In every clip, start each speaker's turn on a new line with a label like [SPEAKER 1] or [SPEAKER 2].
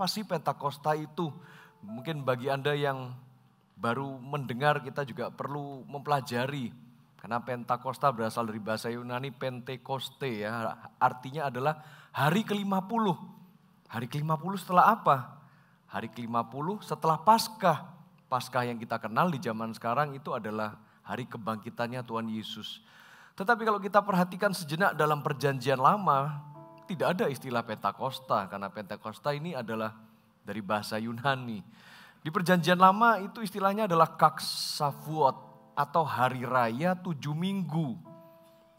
[SPEAKER 1] Apa sih Pentakosta itu? Mungkin bagi Anda yang baru mendengar, kita juga perlu mempelajari. Karena Pentakosta berasal dari bahasa Yunani Pentekoste ya. Artinya adalah hari ke-50. Hari ke-50 setelah apa? Hari ke-50 setelah Paskah. Paskah yang kita kenal di zaman sekarang itu adalah hari kebangkitannya Tuhan Yesus. Tetapi kalau kita perhatikan sejenak dalam perjanjian lama, tidak ada istilah Pentakosta. Karena Pentakosta ini adalah dari bahasa Yunani. Di perjanjian lama itu istilahnya adalah Kak Shavuot atau hari raya 7 minggu.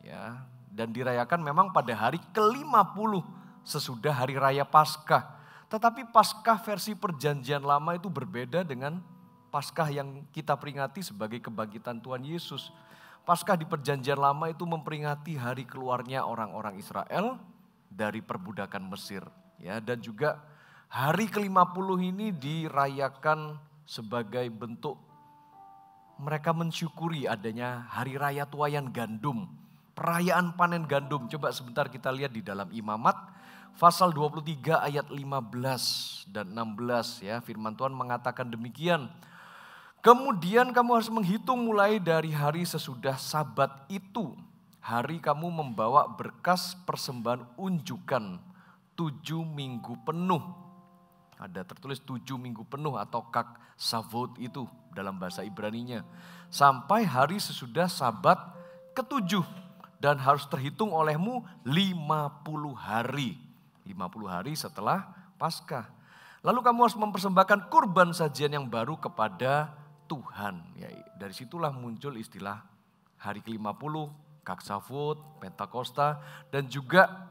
[SPEAKER 1] Ya, dan dirayakan memang pada hari ke-50 sesudah hari raya Paskah. Tetapi Paskah versi perjanjian lama itu berbeda dengan Paskah yang kita peringati sebagai kebangkitan Tuhan Yesus. Paskah di perjanjian lama itu memperingati hari keluarnya orang-orang Israel dari perbudakan Mesir. Ya, dan juga hari ke-50 ini dirayakan sebagai bentuk mereka mensyukuri adanya hari raya tuaian gandum. Perayaan panen gandum. Coba sebentar kita lihat di dalam Imamat pasal 23 ayat 15 dan 16 ya. Firman Tuhan mengatakan demikian. Kemudian kamu harus menghitung mulai dari hari sesudah Sabat itu. Hari kamu membawa berkas persembahan unjukan 7 minggu penuh. Ada tertulis 7 minggu penuh atau Kak Shavuot itu dalam bahasa Ibraninya. Sampai hari sesudah Sabat ke-7. Dan harus terhitung olehmu 50 hari. 50 hari setelah Paskah. Lalu kamu harus mempersembahkan kurban sajian yang baru kepada Tuhan. Ya, dari situlah muncul istilah hari ke-50, Kak Shavuot, Pentakosta, dan juga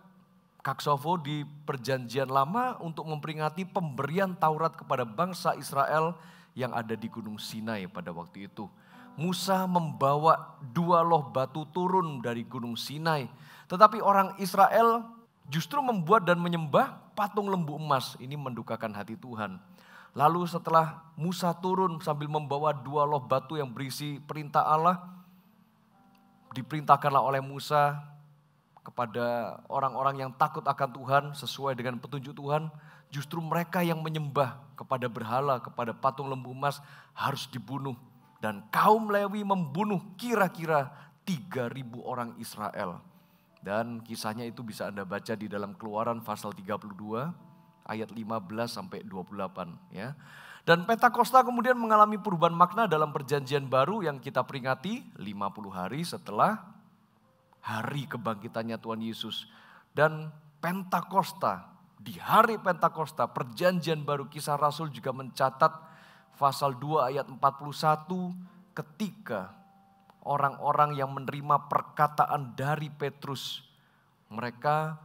[SPEAKER 1] Kak Shavuot di perjanjian lama untuk memperingati pemberian Taurat kepada bangsa Israel yang ada di Gunung Sinai pada waktu itu. Musa membawa 2 loh batu turun dari Gunung Sinai. Tetapi orang Israel justru membuat dan menyembah patung lembu emas. Ini mendukakan hati Tuhan. Lalu setelah Musa turun sambil membawa 2 loh batu yang berisi perintah Allah, diperintahkanlah oleh Musa kepada orang-orang yang takut akan Tuhan sesuai dengan petunjuk Tuhan. Justru mereka yang menyembah kepada berhala, kepada patung lembu emas harus dibunuh. Dan kaum Lewi membunuh kira-kira 3.000 orang Israel. Dan kisahnya itu bisa Anda baca di dalam Keluaran pasal 32 ayat 15 sampai 28 ya. Dan Pentakosta kemudian mengalami perubahan makna dalam perjanjian baru yang kita peringati 50 hari setelah hari kebangkitannya Tuhan Yesus. Dan Pentakosta, di hari Pentakosta, perjanjian baru Kisah Rasul juga mencatat pasal 2 ayat 41 ketika orang-orang yang menerima perkataan dari Petrus, mereka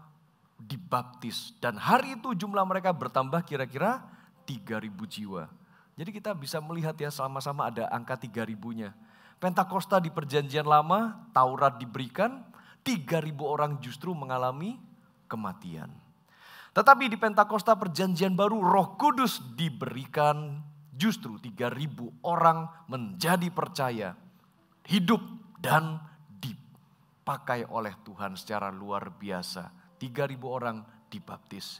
[SPEAKER 1] dibaptis. Dan hari itu jumlah mereka bertambah kira-kira 3.000 jiwa. Jadi kita bisa melihat ya sama-sama ada angka 3.000-nya. Pentakosta di perjanjian lama, Taurat diberikan, 3.000 orang justru mengalami kematian. Tetapi di Pentakosta perjanjian baru, Roh Kudus diberikan, justru 3.000 orang menjadi percaya, hidup dan dipakai oleh Tuhan secara luar biasa. 3.000 orang dibaptis.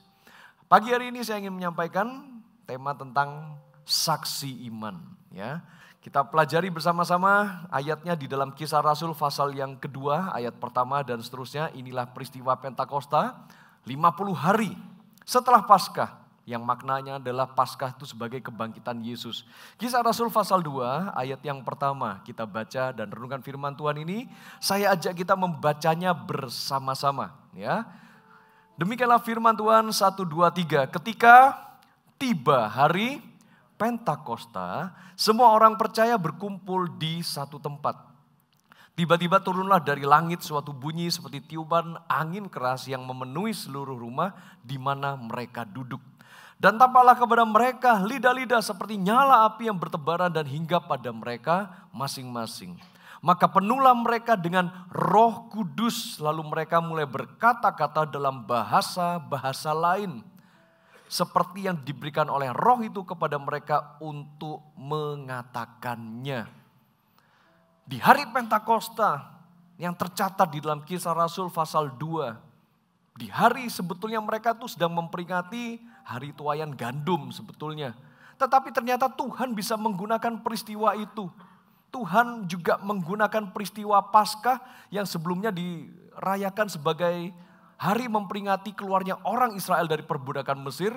[SPEAKER 1] Pagi hari ini saya ingin menyampaikan tema tentang saksi iman. Ya, kita pelajari bersama-sama ayatnya di dalam Kisah Rasul pasal yang kedua, ayat pertama dan seterusnya. Inilah peristiwa Pentakosta, 50 hari setelah Paskah. Yang maknanya adalah Paskah itu sebagai kebangkitan Yesus. Kisah Rasul pasal 2 ayat yang pertama kita baca dan renungkan firman Tuhan ini. Saya ajak kita membacanya bersama-sama. Ya. Demikianlah firman Tuhan 1, 2, 3. Ketika tiba hari Pentakosta, semua orang percaya berkumpul di satu tempat. Tiba-tiba turunlah dari langit suatu bunyi seperti tiupan angin keras yang memenuhi seluruh rumah di mana mereka duduk. Dan tampaklah kepada mereka lidah-lidah seperti nyala api yang bertebaran dan hinggap pada mereka masing-masing. Maka penuhlah mereka dengan Roh Kudus, lalu mereka mulai berkata-kata dalam bahasa-bahasa lain. Seperti yang diberikan oleh Roh itu kepada mereka untuk mengatakannya. Di hari Pentakosta yang tercatat di dalam Kisah Rasul pasal 2. Di hari sebetulnya mereka tuh sedang memperingati hari tuaian gandum sebetulnya. Tetapi ternyata Tuhan bisa menggunakan peristiwa itu. Tuhan juga menggunakan peristiwa Paskah yang sebelumnya dirayakan sebagai hari memperingati keluarnya orang Israel dari perbudakan Mesir.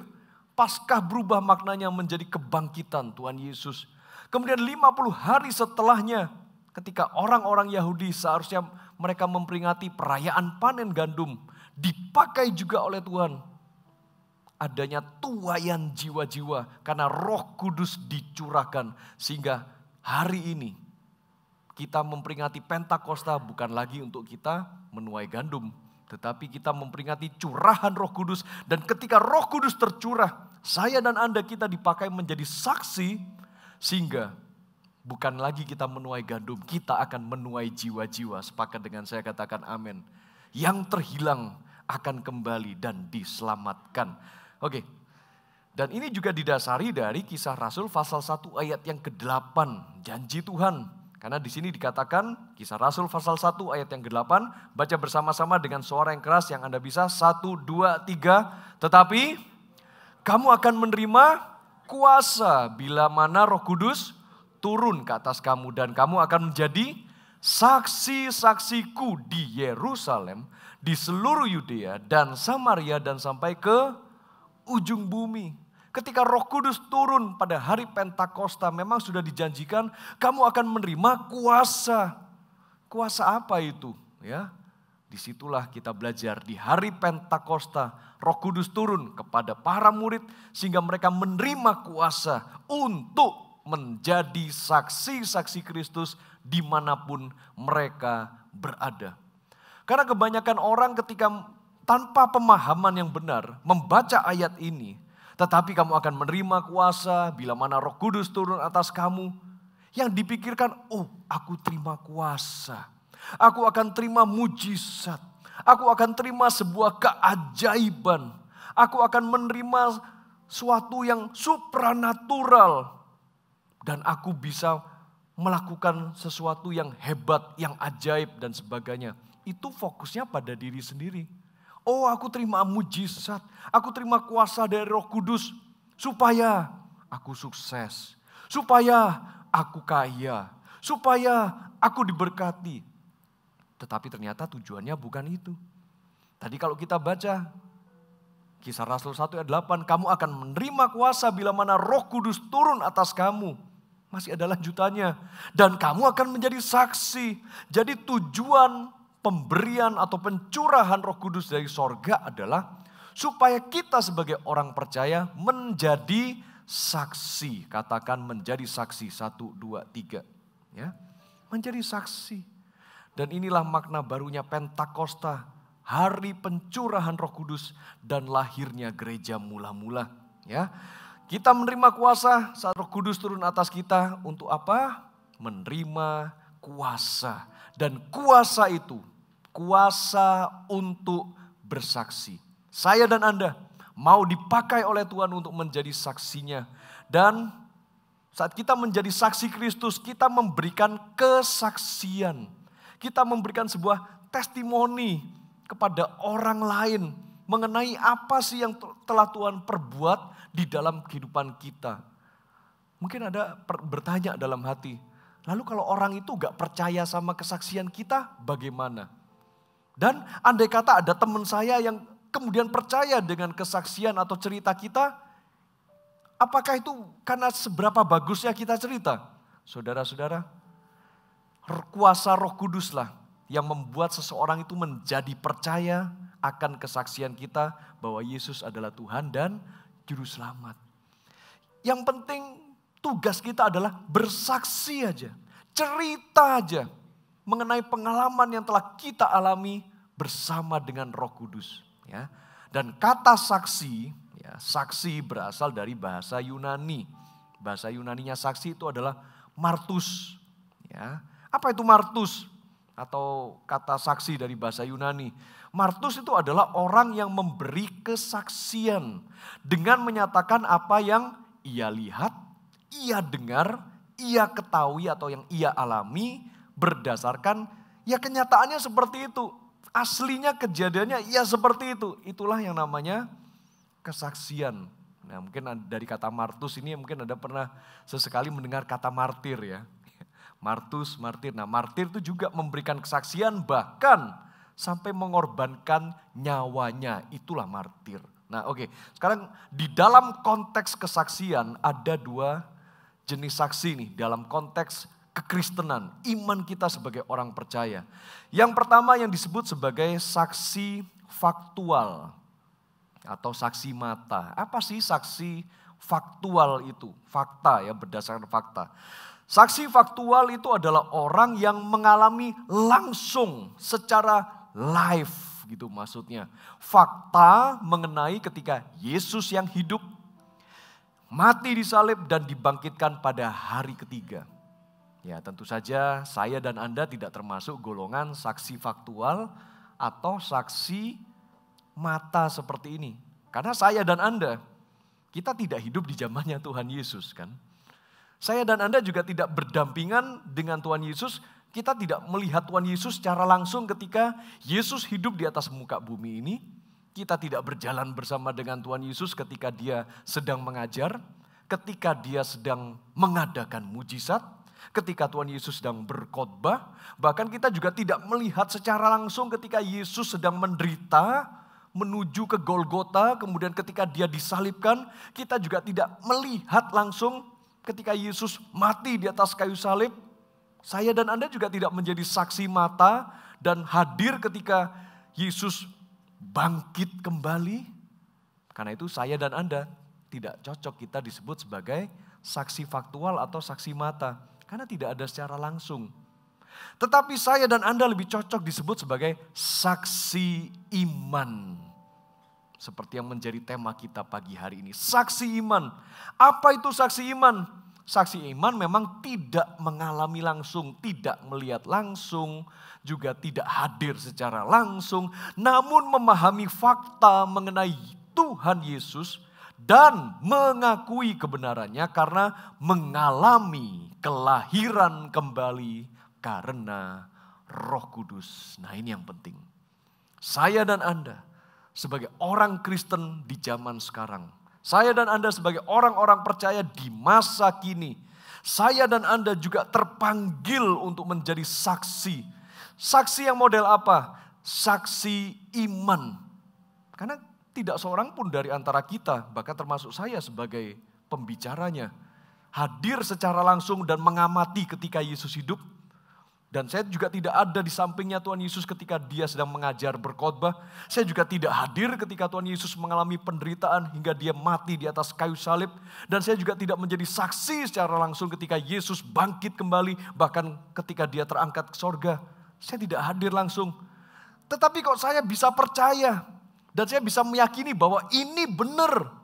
[SPEAKER 1] Paskah berubah maknanya menjadi kebangkitan Tuhan Yesus. Kemudian 50 hari setelahnya, ketika orang-orang Yahudi seharusnya mereka memperingati perayaan panen gandum, dipakai juga oleh Tuhan adanya tuaian jiwa-jiwa karena Roh Kudus dicurahkan, sehingga hari ini kita memperingati Pentakosta bukan lagi untuk kita menuai gandum, tetapi kita memperingati curahan Roh Kudus. Dan ketika Roh Kudus tercurah, saya dan Anda kita dipakai menjadi saksi, sehingga bukan lagi kita menuai gandum, kita akan menuai jiwa-jiwa. Sepakat dengan saya, katakan amin. Yang terhilang akan kembali dan diselamatkan. Oke, dan ini juga didasari dari Kisah Rasul pasal 1 ayat yang ke-8, janji Tuhan. Karena di sini dikatakan Kisah Rasul pasal 1 ayat yang ke-8, baca bersama-sama dengan suara yang keras yang Anda bisa, 1, 2, 3. Tetapi kamu akan menerima kuasa bila mana Roh Kudus turun ke atas kamu, dan kamu akan menjadi saksi-saksiku di Yerusalem, di seluruh Yudea dan Samaria dan sampai ke ujung bumi. Ketika Roh Kudus turun pada hari Pentakosta, memang sudah dijanjikan kamu akan menerima kuasa. Kuasa apa itu? Ya, disitulah kita belajar di hari Pentakosta, Roh Kudus turun kepada para murid sehingga mereka menerima kuasa untuk menjadi saksi-saksi Kristus dimanapun mereka berada. Karena kebanyakan orang ketika tanpa pemahaman yang benar membaca ayat ini, tetapi kamu akan menerima kuasa bila mana Roh Kudus turun atas kamu, yang dipikirkan, oh aku terima kuasa, aku akan terima mujizat, aku akan terima sebuah keajaiban, aku akan menerima suatu yang supranatural, dan aku bisa melakukan sesuatu yang hebat, yang ajaib dan sebagainya. Itu fokusnya pada diri sendiri. Oh, aku terima mujizat, aku terima kuasa dari Roh Kudus supaya aku sukses, supaya aku kaya, supaya aku diberkati. Tetapi ternyata tujuannya bukan itu. Tadi kalau kita baca Kisah Rasul 1 ayat 8, kamu akan menerima kuasa bila mana Roh Kudus turun atas kamu. Masih ada lanjutannya. Dan kamu akan menjadi saksi. Jadi tujuan pemberian atau pencurahan Roh Kudus dari sorga adalah supaya kita sebagai orang percaya menjadi saksi. Katakan menjadi saksi, 1, 2, 3. Ya, menjadi saksi. Dan inilah makna barunya Pentakosta, hari pencurahan Roh Kudus dan lahirnya gereja mula-mula. Ya, kita menerima kuasa saat Roh Kudus turun atas kita untuk apa? Menerima kuasa. Dan kuasa itu, kuasa untuk bersaksi. Saya dan Anda mau dipakai oleh Tuhan untuk menjadi saksinya. Dan saat kita menjadi saksi Kristus, kita memberikan kesaksian. Kita memberikan sebuah testimoni kepada orang lain mengenai apa sih yang telah Tuhan perbuat di dalam kehidupan kita. Mungkin ada bertanya dalam hati, lalu kalau orang itu gak percaya sama kesaksian kita, bagaimana? Dan andai kata ada teman saya yang kemudian percaya dengan kesaksian atau cerita kita, apakah itu karena seberapa bagusnya kita cerita? Saudara-saudara, kuasa Roh Kuduslah yang membuat seseorang itu menjadi percaya akan kesaksian kita bahwa Yesus adalah Tuhan dan Juru Selamat. Yang penting tugas kita adalah bersaksi aja, cerita aja mengenai pengalaman yang telah kita alami bersama dengan Roh Kudus. Ya. Dan kata saksi, ya, saksi berasal dari bahasa Yunani. Bahasa Yunaninya saksi itu adalah martus. Ya. Apa itu martus? Atau kata saksi dari bahasa Yunani. Martus itu adalah orang yang memberi kesaksian dengan menyatakan apa yang ia lihat, ia dengar, ia ketahui atau yang ia alami berdasarkan ya kenyataannya seperti itu. Aslinya kejadiannya ya seperti itu. Itulah yang namanya kesaksian. Nah, mungkin dari kata martus ini mungkin Anda pernah sesekali mendengar kata martir ya. Martus, martir. Nah, martir itu juga memberikan kesaksian bahkan sampai mengorbankan nyawanya. Itulah martir. Nah, oke. Sekarang di dalam konteks kesaksian ada dua jenis saksi nih. Dalam konteks kekristenan, iman kita sebagai orang percaya. Yang pertama yang disebut sebagai saksi faktual atau saksi mata. Apa sih saksi faktual itu? Fakta ya, berdasarkan fakta. Saksi faktual itu adalah orang yang mengalami langsung secara live gitu maksudnya. Fakta mengenai ketika Yesus yang hidup, mati disalib dan dibangkitkan pada hari ketiga. Ya, tentu saja saya dan Anda tidak termasuk golongan saksi faktual atau saksi mata seperti ini. Karena saya dan Anda, kita tidak hidup di zamannya Tuhan Yesus kan. Saya dan Anda juga tidak berdampingan dengan Tuhan Yesus. Kita tidak melihat Tuhan Yesus secara langsung ketika Yesus hidup di atas muka bumi ini. Kita tidak berjalan bersama dengan Tuhan Yesus ketika dia sedang mengajar. Ketika dia sedang mengadakan mujizat. Ketika Tuhan Yesus sedang berkhotbah. Bahkan kita juga tidak melihat secara langsung ketika Yesus sedang menderita. Menuju ke Golgota. Kemudian ketika dia disalibkan. Kita juga tidak melihat langsung ketika Yesus mati di atas kayu salib, saya dan Anda juga tidak menjadi saksi mata dan hadir ketika Yesus bangkit kembali. Karena itu saya dan Anda tidak cocok kita disebut sebagai saksi faktual atau saksi mata. Karena tidak ada secara langsung. Tetapi saya dan Anda lebih cocok disebut sebagai saksi iman. Seperti yang menjadi tema kita pagi hari ini. Saksi iman. Apa itu saksi iman? Saksi iman memang tidak mengalami langsung, tidak melihat langsung, juga tidak hadir secara langsung. Namun memahami fakta mengenai Tuhan Yesus dan mengakui kebenarannya karena mengalami kelahiran kembali karena Roh Kudus. Nah, ini yang penting. Saya dan Anda sebagai orang Kristen di zaman sekarang. Saya dan Anda sebagai orang-orang percaya di masa kini. Saya dan Anda juga terpanggil untuk menjadi saksi. Saksi yang model apa? Saksi iman. Karena tidak seorang pun dari antara kita, bahkan termasuk saya sebagai pembicaranya, hadir secara langsung dan mengamati ketika Yesus hidup. Dan saya juga tidak ada di sampingnya Tuhan Yesus ketika dia sedang mengajar berkhotbah. Saya juga tidak hadir ketika Tuhan Yesus mengalami penderitaan hingga dia mati di atas kayu salib. Dan saya juga tidak menjadi saksi secara langsung ketika Yesus bangkit kembali. Bahkan ketika dia terangkat ke sorga. Saya tidak hadir langsung. Tetapi kok saya bisa percaya. Dan saya bisa meyakini bahwa ini benar.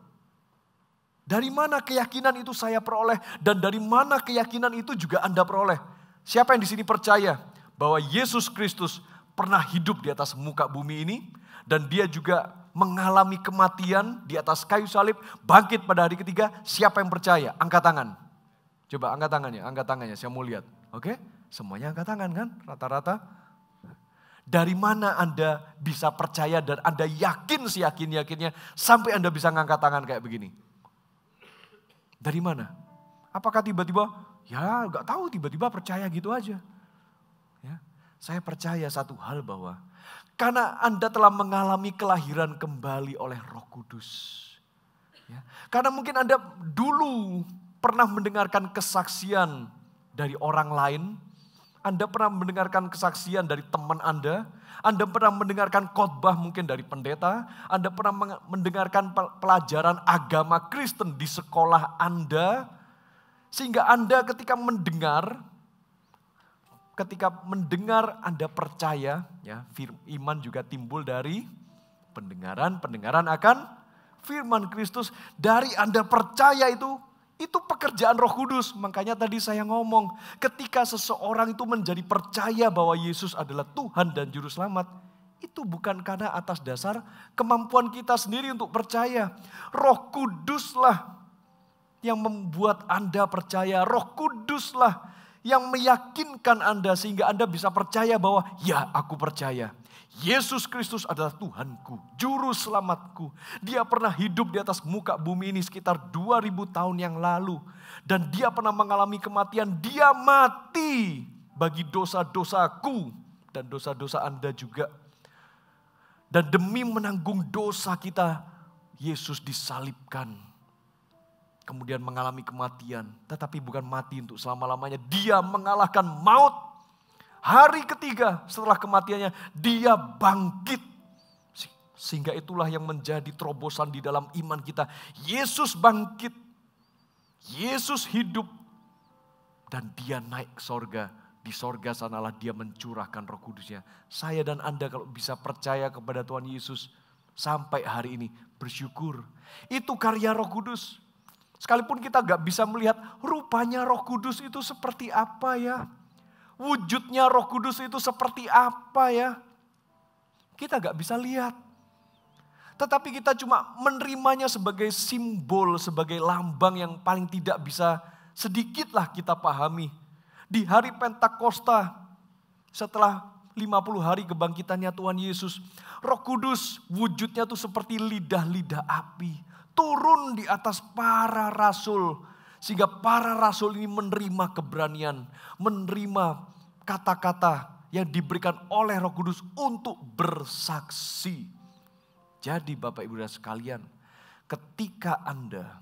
[SPEAKER 1] Dari mana keyakinan itu saya peroleh. Dan dari mana keyakinan itu juga Anda peroleh. Siapa yang di sini percaya bahwa Yesus Kristus pernah hidup di atas muka bumi ini dan dia juga mengalami kematian di atas kayu salib, bangkit pada hari ketiga? Siapa yang percaya? Angkat tangan. Coba angkat tangannya, saya mau lihat. Oke? Semuanya angkat tangan kan? Rata-rata. Dari mana Anda bisa percaya dan Anda yakin seyakin-yakinnya sampai Anda bisa ngangkat tangan kayak begini? Dari mana? Apakah tiba-tiba ya gak tahu tiba-tiba percaya gitu aja. Ya, saya percaya satu hal bahwa karena Anda telah mengalami kelahiran kembali oleh Roh Kudus. Ya, karena mungkin Anda dulu pernah mendengarkan kesaksian dari orang lain. Anda pernah mendengarkan kesaksian dari teman Anda. Anda pernah mendengarkan khotbah mungkin dari pendeta. Anda pernah mendengarkan pelajaran agama Kristen di sekolah Anda. Sehingga Anda ketika mendengar Anda percaya, ya, iman juga timbul dari pendengaran akan firman Kristus. Dari Anda percaya itu pekerjaan Roh Kudus. Makanya tadi saya ngomong, ketika seseorang itu menjadi percaya bahwa Yesus adalah Tuhan dan Juru Selamat, itu bukan karena atas dasar kemampuan kita sendiri untuk percaya. Roh Kuduslah yang membuat Anda percaya. Roh Kuduslah yang meyakinkan Anda sehingga Anda bisa percaya bahwa ya aku percaya. Yesus Kristus adalah Tuhanku, Juru Selamatku. Dia pernah hidup di atas muka bumi ini sekitar 2000 tahun yang lalu. Dan dia pernah mengalami kematian, dia mati bagi dosa-dosaku dan dosa-dosa Anda juga. Dan demi menanggung dosa kita, Yesus disalibkan. Kemudian mengalami kematian, tetapi bukan mati untuk selama-lamanya. Dia mengalahkan maut. Hari ketiga setelah kematiannya, dia bangkit. Sehingga itulah yang menjadi terobosan di dalam iman kita. Yesus bangkit, Yesus hidup, dan dia naik ke sorga. Di sorga sanalah dia mencurahkan Roh Kudusnya. Saya dan Anda kalau bisa percaya kepada Tuhan Yesus sampai hari ini, bersyukur. Itu karya Roh Kudus. Sekalipun kita gak bisa melihat rupanya Roh Kudus itu seperti apa ya. Wujudnya Roh Kudus itu seperti apa ya. Kita gak bisa lihat. Tetapi kita cuma menerimanya sebagai simbol, sebagai lambang yang paling tidak bisa sedikitlah kita pahami. Di hari Pentakosta, setelah 50 hari kebangkitannya Tuhan Yesus, Roh Kudus wujudnya tuh seperti lidah-lidah api. Turun di atas para rasul. Sehingga para rasul ini menerima keberanian, menerima kata-kata yang diberikan oleh Roh Kudus untuk bersaksi. Jadi Bapak Ibu dan sekalian, ketika Anda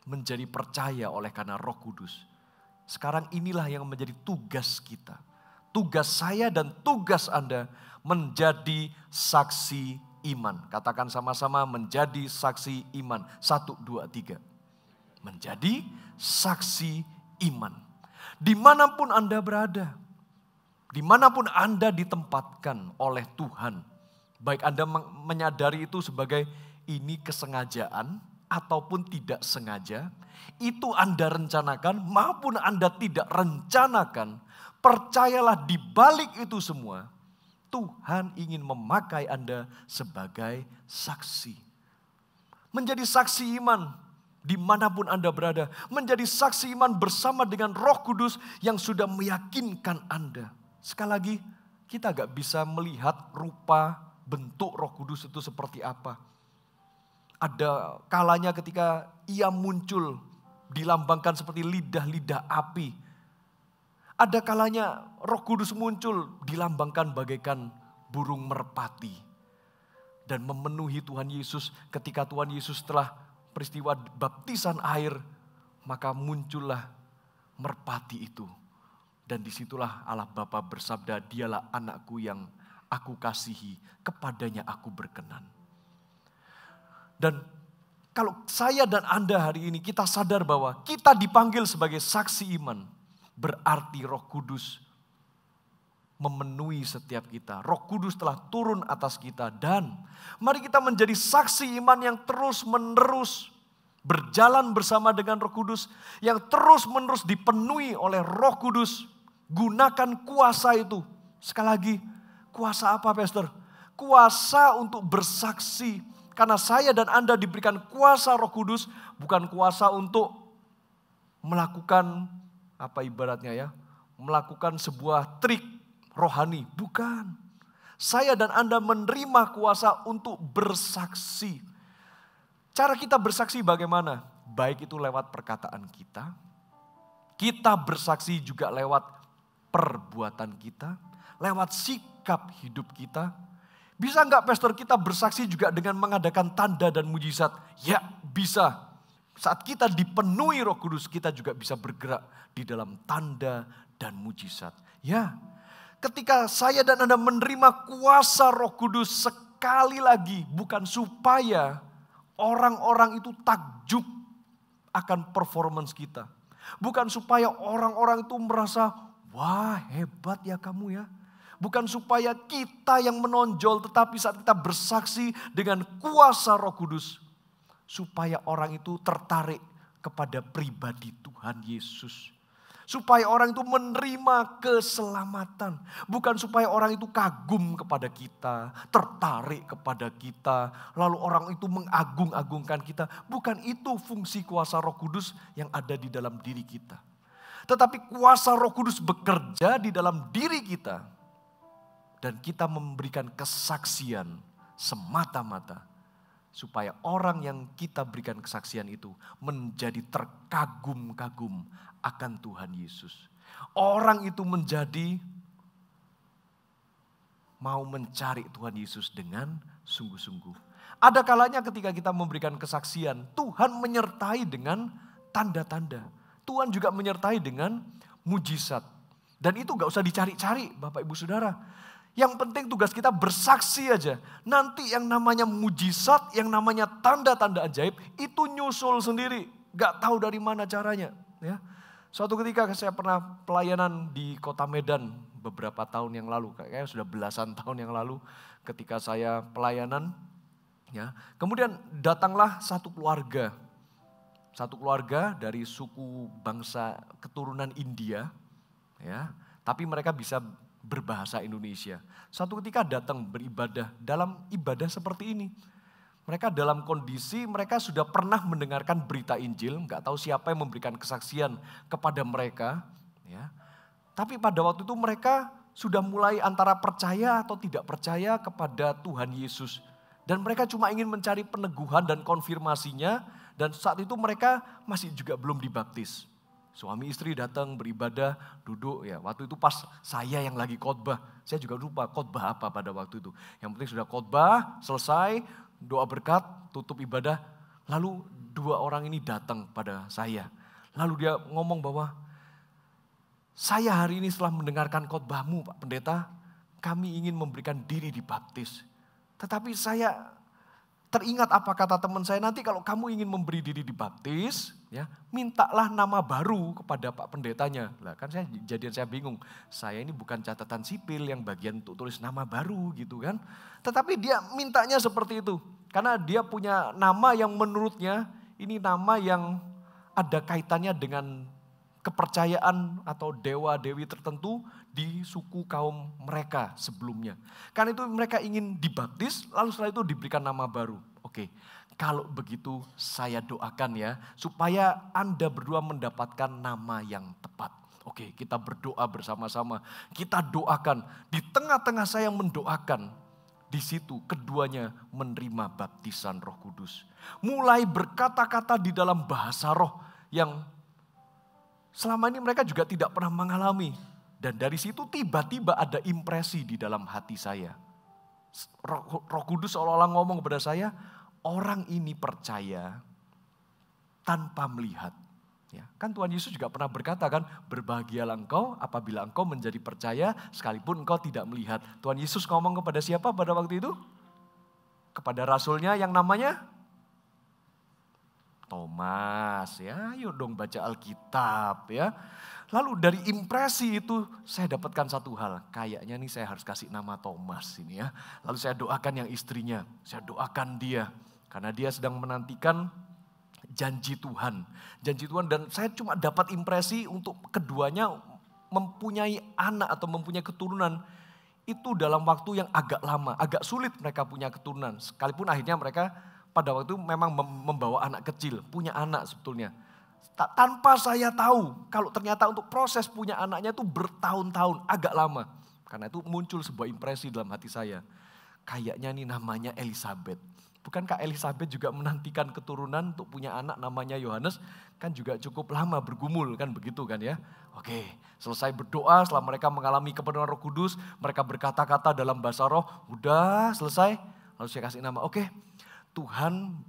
[SPEAKER 1] menjadi percaya oleh karena Roh Kudus, sekarang inilah yang menjadi tugas kita. Tugas saya dan tugas Anda menjadi saksi iman. Katakan sama-sama, menjadi saksi iman. 1, 2, 3. Menjadi saksi iman. Dimanapun Anda berada, dimanapun Anda ditempatkan oleh Tuhan, baik Anda menyadari itu sebagai ini kesengajaan ataupun tidak sengaja, itu Anda rencanakan maupun Anda tidak rencanakan, percayalah di balik itu semua, Tuhan ingin memakai Anda sebagai saksi. Menjadi saksi iman. Dimanapun Anda berada, menjadi saksi iman bersama dengan Roh Kudus yang sudah meyakinkan Anda. Sekali lagi, kita gak bisa melihat rupa bentuk Roh Kudus itu seperti apa. Ada kalanya ketika ia muncul, dilambangkan seperti lidah-lidah api. Ada kalanya Roh Kudus muncul, dilambangkan bagaikan burung merpati. Dan memenuhi Tuhan Yesus ketika Tuhan Yesus telah peristiwa baptisan air, maka muncullah merpati itu. Dan disitulah Allah Bapa bersabda, dialah anakku yang aku kasihi, kepadanya aku berkenan. Dan kalau saya dan Anda hari ini kita sadar bahwa kita dipanggil sebagai saksi iman, berarti Roh Kudus memenuhi setiap kita. Roh Kudus telah turun atas kita dan mari kita menjadi saksi iman yang terus-menerus berjalan bersama dengan Roh Kudus, yang terus-menerus dipenuhi oleh Roh Kudus. Gunakan kuasa itu. Sekali lagi, kuasa apa, Pastor? Kuasa untuk bersaksi. Karena saya dan Anda diberikan kuasa Roh Kudus, bukan kuasa untuk melakukan apa ibaratnya ya, melakukan sebuah trik rohani, bukan. Saya dan Anda menerima kuasa untuk bersaksi. Cara kita bersaksi bagaimana? Baik itu lewat perkataan kita. Kita bersaksi juga lewat perbuatan kita. Lewat sikap hidup kita. Bisa enggak Pastor kita bersaksi juga dengan mengadakan tanda dan mujizat? Ya bisa. Saat kita dipenuhi Roh Kudus, kita juga bisa bergerak di dalam tanda dan mujizat. Ya. Ketika saya dan Anda menerima kuasa Roh Kudus, sekali lagi bukan supaya orang-orang itu takjub akan performance kita. Bukan supaya orang-orang itu merasa, wah hebat ya kamu ya. Bukan supaya kita yang menonjol, tetapi saat kita bersaksi dengan kuasa Roh Kudus, supaya orang itu tertarik kepada pribadi Tuhan Yesus. Supaya orang itu menerima keselamatan. Bukan supaya orang itu kagum kepada kita, tertarik kepada kita. Lalu orang itu mengagung-agungkan kita. Bukan itu fungsi kuasa Roh Kudus yang ada di dalam diri kita. Tetapi kuasa Roh Kudus bekerja di dalam diri kita. Dan kita memberikan kesaksian semata-mata. Supaya orang yang kita berikan kesaksian itu menjadi terkagum-kagum akan Tuhan Yesus. Orang itu menjadi mau mencari Tuhan Yesus dengan sungguh-sungguh. Ada kalanya ketika kita memberikan kesaksian, Tuhan menyertai dengan tanda-tanda. Tuhan juga menyertai dengan mujizat. Dan itu gak usah dicari-cari Bapak Ibu Saudara. Yang penting tugas kita bersaksi aja. Nanti yang namanya mujizat, yang namanya tanda-tanda ajaib, itu nyusul sendiri. Gak tahu dari mana caranya. Ya. Suatu ketika saya pernah pelayanan di kota Medan beberapa tahun yang lalu. Kayaknya sudah belasan tahun yang lalu ketika saya pelayanan. Ya. Kemudian datanglah satu keluarga. Satu keluarga dari suku bangsa keturunan India. Ya. Tapi mereka bisa berbahasa Indonesia. Suatu ketika datang beribadah dalam ibadah seperti ini. Mereka dalam kondisi mereka sudah pernah mendengarkan berita Injil, nggak tahu siapa yang memberikan kesaksian kepada mereka. Ya. Tapi pada waktu itu mereka sudah mulai antara percaya atau tidak percaya kepada Tuhan Yesus. Dan mereka cuma ingin mencari peneguhan dan konfirmasinya, dan saat itu mereka masih juga belum dibaptis. Suami istri datang beribadah, duduk ya. Waktu itu pas saya yang lagi khotbah. Saya juga lupa khotbah apa pada waktu itu. Yang penting sudah khotbah, selesai, doa berkat, tutup ibadah. Lalu dua orang ini datang pada saya. Lalu dia ngomong bahwa, saya hari ini setelah mendengarkan khotbahmu Pak Pendeta, kami ingin memberikan diri dibaptis. Tetapi saya teringat apa kata teman saya, nanti kalau kamu ingin memberi diri dibaptis, ya, mintalah nama baru kepada Pak Pendetanya. Lah kan saya bingung. Saya ini bukan catatan sipil yang bagian untuk tulis nama baru gitu kan. Tetapi dia mintanya seperti itu. Karena dia punya nama yang menurutnya ini nama yang ada kaitannya dengan kepercayaan atau dewa-dewi tertentu di suku kaum mereka sebelumnya. Karena itu mereka ingin dibaptis, lalu setelah itu diberikan nama baru. Oke, kalau begitu saya doakan ya, supaya Anda berdua mendapatkan nama yang tepat. Oke, kita berdoa bersama-sama. Kita doakan, di tengah-tengah saya mendoakan, di situ keduanya menerima baptisan Roh Kudus. Mulai berkata-kata di dalam bahasa roh yang selama ini mereka juga tidak pernah mengalami. Dan dari situ tiba-tiba ada impresi di dalam hati saya. Roh Kudus seolah-olah ngomong kepada saya, orang ini percaya tanpa melihat. Ya, kan Tuhan Yesus juga pernah berkata kan, berbahagialah engkau apabila engkau menjadi percaya sekalipun engkau tidak melihat. Tuhan Yesus ngomong kepada siapa pada waktu itu? Kepada rasulnya yang namanya Thomas. Ya, yuk dong baca Alkitab ya. Lalu dari impresi itu saya dapatkan satu hal. Kayaknya nih saya harus kasih nama Thomas ini ya. Lalu saya doakan yang istrinya. Saya doakan dia. Karena dia sedang menantikan janji Tuhan. Janji Tuhan dan saya cuma dapat impresi untuk keduanya mempunyai anak atau mempunyai keturunan. Itu dalam waktu yang agak lama. Agak sulit mereka punya keturunan. Sekalipun akhirnya mereka pada waktu itu memang membawa anak kecil. Punya anak sebetulnya. Tanpa saya tahu kalau ternyata untuk proses punya anaknya itu bertahun-tahun, agak lama. Karena itu muncul sebuah impresi dalam hati saya. Kayaknya nih namanya Elizabeth. Bukankah Elizabeth juga menantikan keturunan untuk punya anak namanya Yohanes? Kan juga cukup lama bergumul kan begitu kan ya. Oke, selesai berdoa setelah mereka mengalami kepenuhan Roh Kudus. Mereka berkata-kata dalam bahasa roh, udah selesai. Lalu saya kasih nama, oke, Tuhan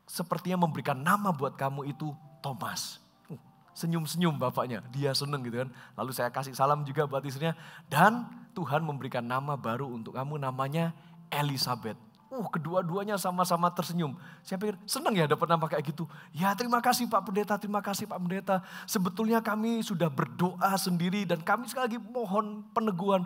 [SPEAKER 1] sepertinya memberikan nama buat kamu itu Thomas. Senyum-senyum bapaknya, dia seneng gitu kan. Lalu saya kasih salam juga buat istrinya. Dan Tuhan memberikan nama baru untuk kamu namanya Elizabeth. Kedua-duanya sama-sama tersenyum. Saya pikir senang ya dapat nama kayak gitu. Ya terima kasih Pak Pendeta, terima kasih Pak Pendeta. Sebetulnya kami sudah berdoa sendiri dan kami sekali lagi mohon peneguhan.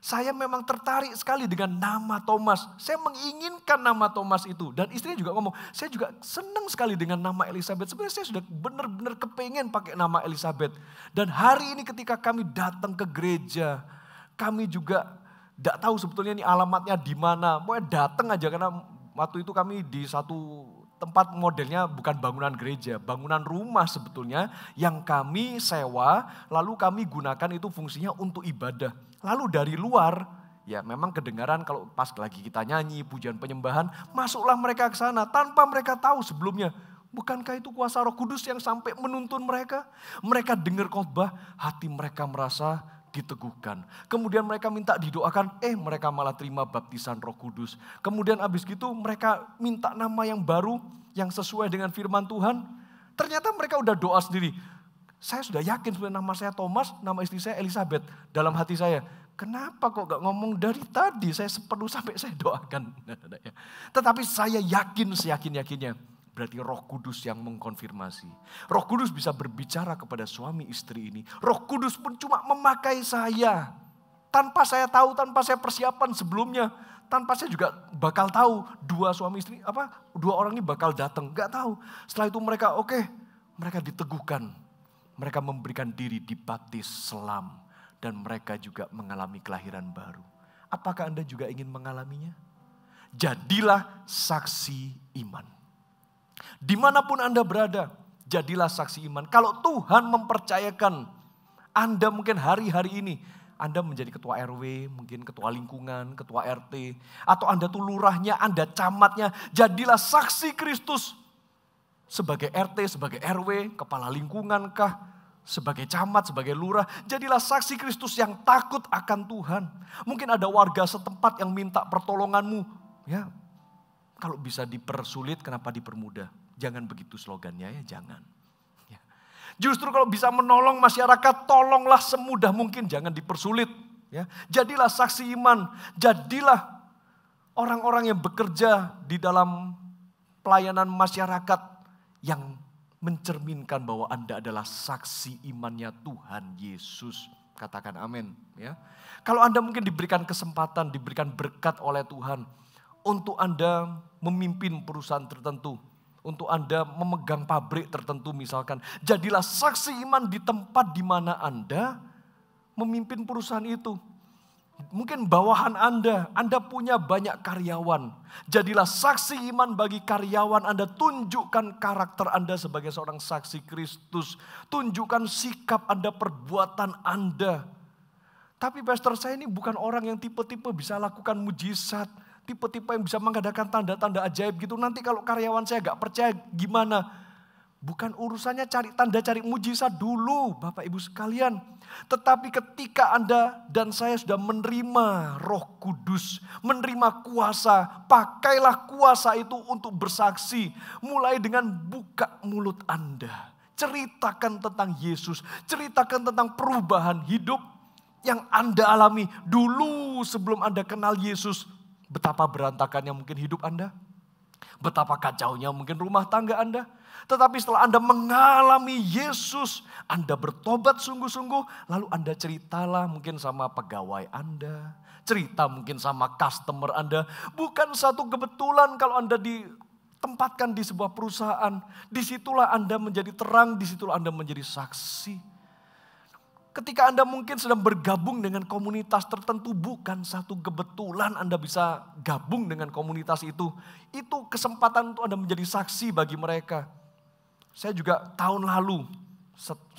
[SPEAKER 1] Saya memang tertarik sekali dengan nama Thomas. Saya menginginkan nama Thomas itu. Dan istrinya juga ngomong, saya juga senang sekali dengan nama Elizabeth. Sebenarnya saya sudah benar-benar kepengen pakai nama Elizabeth. Dan hari ini ketika kami datang ke gereja, kami juga tidak tahu sebetulnya ini alamatnya di mana. Pokoknya datang aja karena waktu itu kami di satu tempat modelnya bukan bangunan gereja, bangunan rumah sebetulnya yang kami sewa, lalu kami gunakan itu fungsinya untuk ibadah. Lalu dari luar, ya memang kedengaran kalau pas lagi kita nyanyi, pujian penyembahan, masuklah mereka ke sana tanpa mereka tahu sebelumnya. Bukankah itu kuasa Roh Kudus yang sampai menuntun mereka? Mereka dengar khotbah, hati mereka merasa diteguhkan. Kemudian mereka minta didoakan, mereka malah terima baptisan Roh Kudus. Kemudian habis gitu mereka minta nama yang baru, yang sesuai dengan firman Tuhan. Ternyata mereka udah doa sendiri. Saya sudah yakin sebenarnya nama saya Thomas, nama istri saya Elizabeth. Dalam hati saya, kenapa kok gak ngomong dari tadi? Saya perlu sampai saya doakan. Tetapi saya yakin seyakin-yakinnya. Berarti Roh Kudus yang mengkonfirmasi. Roh Kudus bisa berbicara kepada suami istri ini. Roh Kudus pun cuma memakai saya. Tanpa saya tahu, tanpa saya persiapan sebelumnya. Tanpa saya juga bakal tahu dua suami istri, dua orang ini bakal datang. Gak tahu. Setelah itu mereka mereka diteguhkan. Mereka memberikan diri dibaptis selam. Dan mereka juga mengalami kelahiran baru. Apakah Anda juga ingin mengalaminya? Jadilah saksi iman. Dimanapun Anda berada, jadilah saksi iman. Kalau Tuhan mempercayakan Anda mungkin hari-hari ini, Anda menjadi ketua RW, mungkin ketua lingkungan, ketua RT, atau Anda tuh lurahnya, Anda camatnya, jadilah saksi Kristus. Sebagai RT, sebagai RW, kepala lingkungan kah, sebagai camat, sebagai lurah, jadilah saksi Kristus yang takut akan Tuhan. Mungkin ada warga setempat yang minta pertolonganmu, ya. Kalau bisa dipersulit, kenapa dipermudah? Jangan begitu slogannya ya, jangan. Ya. Justru kalau bisa menolong masyarakat, tolonglah semudah mungkin, jangan dipersulit. Ya. Jadilah saksi iman, jadilah orang-orang yang bekerja di dalam pelayanan masyarakat yang mencerminkan bahwa Anda adalah saksi imannya Tuhan Yesus. Katakan amin. Ya. Kalau Anda mungkin diberikan kesempatan, diberikan berkat oleh Tuhan, untuk Anda memimpin perusahaan tertentu, untuk Anda memegang pabrik tertentu misalkan, jadilah saksi iman di tempat di mana Anda memimpin perusahaan itu. Mungkin bawahan Anda punya banyak karyawan. Jadilah saksi iman bagi karyawan Anda, tunjukkan karakter Anda sebagai seorang saksi Kristus. Tunjukkan sikap Anda, perbuatan Anda. Tapi pastor, saya ini bukan orang yang tipe-tipe bisa lakukan mujizat. Tipe-tipe yang bisa mengadakan tanda-tanda ajaib gitu. Nanti kalau karyawan saya gak percaya gimana? Bukan urusannya cari tanda, cari mujizat dulu Bapak Ibu sekalian. Tetapi ketika Anda dan saya sudah menerima Roh Kudus, menerima kuasa, pakailah kuasa itu untuk bersaksi. Mulai dengan buka mulut Anda. Ceritakan tentang Yesus, ceritakan tentang perubahan hidup yang Anda alami dulu sebelum Anda kenal Yesus. Betapa berantakannya mungkin hidup Anda. Betapa kacaunya mungkin rumah tangga Anda. Tetapi setelah Anda mengalami Yesus, Anda bertobat sungguh-sungguh. Lalu Anda ceritalah mungkin sama pegawai Anda. Cerita mungkin sama customer Anda. Bukan satu kebetulan kalau Anda ditempatkan di sebuah perusahaan. Disitulah Anda menjadi terang, disitulah Anda menjadi saksi. Ketika Anda mungkin sedang bergabung dengan komunitas tertentu, bukan satu kebetulan Anda bisa gabung dengan komunitas itu. Itu kesempatan untuk Anda menjadi saksi bagi mereka. Saya juga tahun lalu,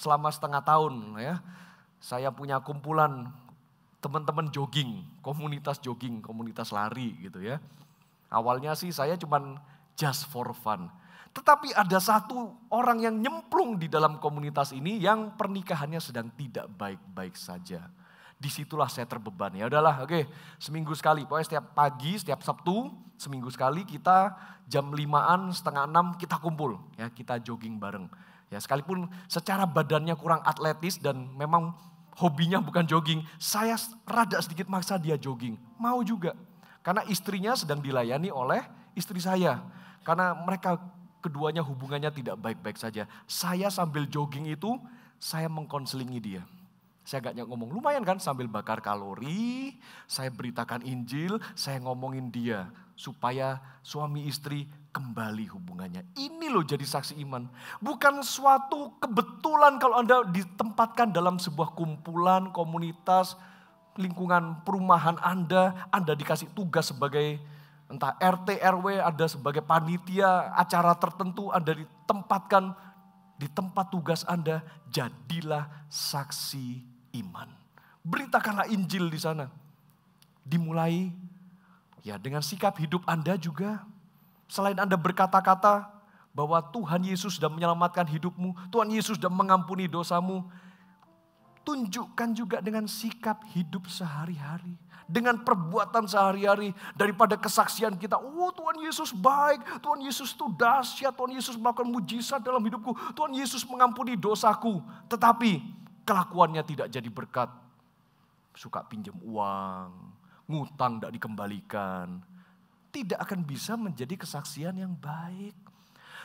[SPEAKER 1] selama setengah tahun ya, saya punya kumpulan teman-teman jogging, komunitas lari gitu ya. Awalnya sih saya cuman just for fun. Tetapi ada satu orang yang nyemplung di dalam komunitas ini yang pernikahannya sedang tidak baik-baik saja. Disitulah saya terbeban. Ya udahlah, oke, seminggu sekali. Pokoknya setiap pagi, setiap Sabtu, seminggu sekali kita jam 5-an, setengah 6 kita kumpul. Ya, kita jogging bareng. Ya, sekalipun secara badannya kurang atletis dan memang hobinya bukan jogging, saya rada sedikit maksa dia jogging. Mau juga. Karena istrinya sedang dilayani oleh istri saya. Karena mereka keduanya hubungannya tidak baik-baik saja. Saya sambil jogging itu, saya mengkonselingi dia. Saya gak ngomong, lumayan kan sambil bakar kalori, saya beritakan Injil, saya ngomongin dia. Supaya suami istri kembali hubungannya. Ini loh jadi saksi iman. Bukan suatu kebetulan kalau Anda ditempatkan dalam sebuah kumpulan, komunitas, lingkungan perumahan Anda dikasih tugas sebagai entah RT, RW, ada sebagai panitia acara tertentu, Anda ditempatkan di tempat tugas Anda, jadilah saksi iman. Beritakanlah Injil di sana. Dimulai ya dengan sikap hidup Anda juga. Selain Anda berkata-kata bahwa Tuhan Yesus sudah menyelamatkan hidupmu, Tuhan Yesus sudah mengampuni dosamu, tunjukkan juga dengan sikap hidup sehari-hari. Dengan perbuatan sehari-hari, daripada kesaksian kita, oh Tuhan Yesus baik, Tuhan Yesus itu dahsyat, Tuhan Yesus melakukan mujizat dalam hidupku, Tuhan Yesus mengampuni dosaku. Tetapi kelakuannya tidak jadi berkat. Suka pinjam uang, ngutang tidak dikembalikan. Tidak akan bisa menjadi kesaksian yang baik.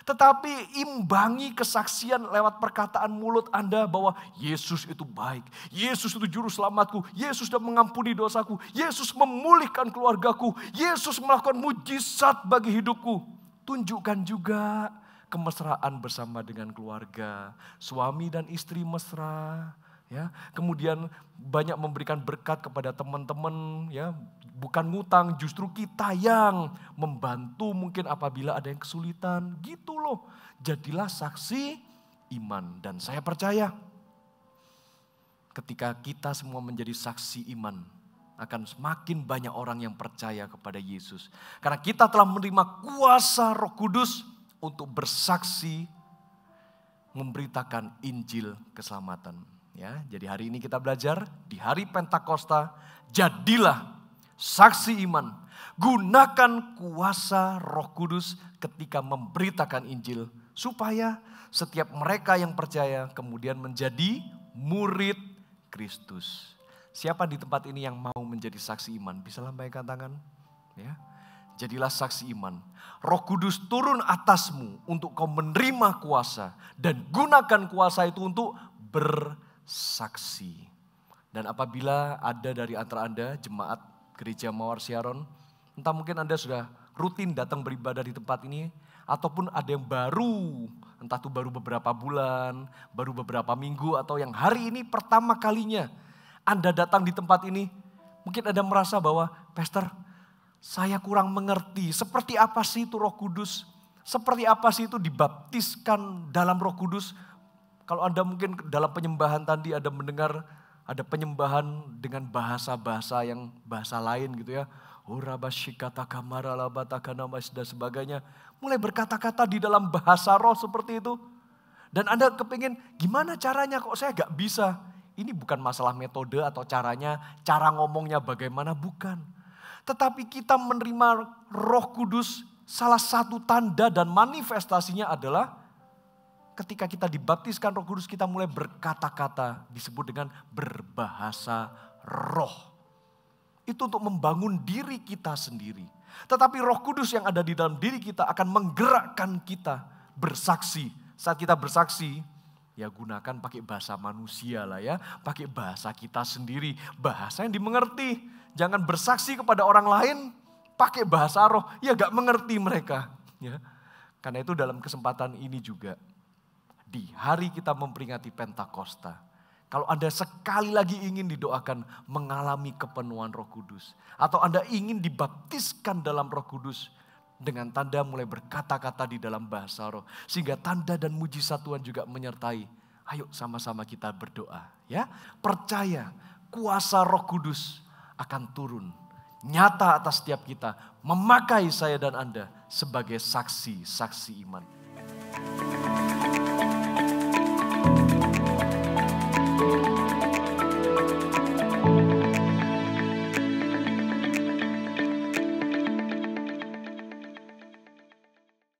[SPEAKER 1] Tetapi imbangi kesaksian lewat perkataan mulut Anda bahwa Yesus itu baik. Yesus itu juru selamatku. Yesus sudah mengampuni dosaku. Yesus memulihkan keluargaku. Yesus melakukan mujizat bagi hidupku. Tunjukkan juga kemesraan bersama dengan keluarga. Suami dan istri mesra. Ya, kemudian banyak memberikan berkat kepada teman-teman, ya, bukan ngutang, justru kita yang membantu mungkin apabila ada yang kesulitan, gitu loh. Jadilah saksi iman, dan saya percaya ketika kita semua menjadi saksi iman, akan semakin banyak orang yang percaya kepada Yesus. Karena kita telah menerima kuasa Roh Kudus untuk bersaksi, memberitakan Injil keselamatan. Ya, jadi hari ini kita belajar di hari Pentakosta, jadilah saksi iman. Gunakan kuasa Roh Kudus ketika memberitakan Injil, supaya setiap mereka yang percaya kemudian menjadi murid Kristus. Siapa di tempat ini yang mau menjadi saksi iman? Bisa lambaikan tangan. Ya. Jadilah saksi iman. Roh Kudus turun atasmu untuk kau menerima kuasa, dan gunakan kuasa itu untuk bersaksi. Dan apabila ada dari antara Anda jemaat Gereja Mawar Siaron, entah mungkin Anda sudah rutin datang beribadah di tempat ini, ataupun ada yang baru, entah itu baru beberapa bulan, baru beberapa minggu, atau yang hari ini pertama kalinya Anda datang di tempat ini, mungkin Anda merasa bahwa, Pastor, saya kurang mengerti, seperti apa sih itu Roh Kudus? Seperti apa sih itu dibaptiskan dalam Roh Kudus? Kalau Anda mungkin dalam penyembahan tadi Anda mendengar ada penyembahan dengan bahasa-bahasa yang bahasa lain gitu ya. Dan sebagainya. Mulai berkata-kata di dalam bahasa roh seperti itu. Dan Anda kepingin gimana caranya, kok saya gak bisa. Ini bukan masalah metode atau caranya, cara ngomongnya bagaimana, bukan. Tetapi kita menerima Roh Kudus, salah satu tanda dan manifestasinya adalah ketika kita dibaptiskan Roh Kudus, kita mulai berkata-kata, disebut dengan berbahasa roh. Itu untuk membangun diri kita sendiri. Tetapi Roh Kudus yang ada di dalam diri kita akan menggerakkan kita bersaksi. Saat kita bersaksi, ya gunakan pakai bahasa manusia lah ya. Pakai bahasa kita sendiri, bahasa yang dimengerti. Jangan bersaksi kepada orang lain pakai bahasa roh, ya gak mengerti mereka. Ya. Karena itu dalam kesempatan ini juga, di hari kita memperingati Pentakosta, kalau Anda sekali lagi ingin didoakan mengalami kepenuhan Roh Kudus, atau Anda ingin dibaptiskan dalam Roh Kudus, dengan tanda mulai berkata-kata di dalam bahasa roh, sehingga tanda dan mujizat Tuhan juga menyertai. Ayo sama-sama kita berdoa ya. Percaya kuasa Roh Kudus akan turun nyata atas setiap kita, memakai saya dan Anda sebagai saksi-saksi iman.